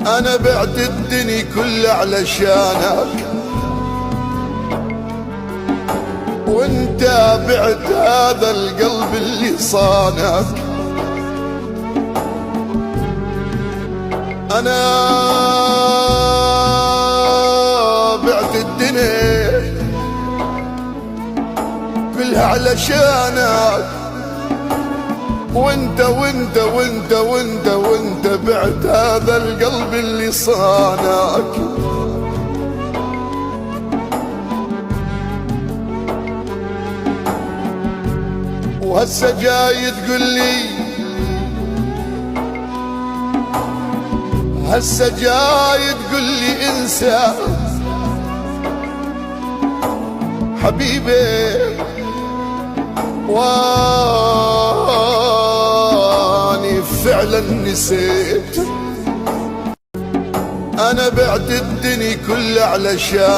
أنا بعت الدنيا كلها علشانك، وانت بعت هذا القلب اللي صانك. أنا بعت الدنيا كلها علشانك، وانت وانت وانت وانت وانت بعت هذا القلب اللي صانك. وهسه جاي تقول لي، هسه جاي تقول لي انسى حبيبي، واني فعلا نسيت. انا بعت الدنيا كلها علشان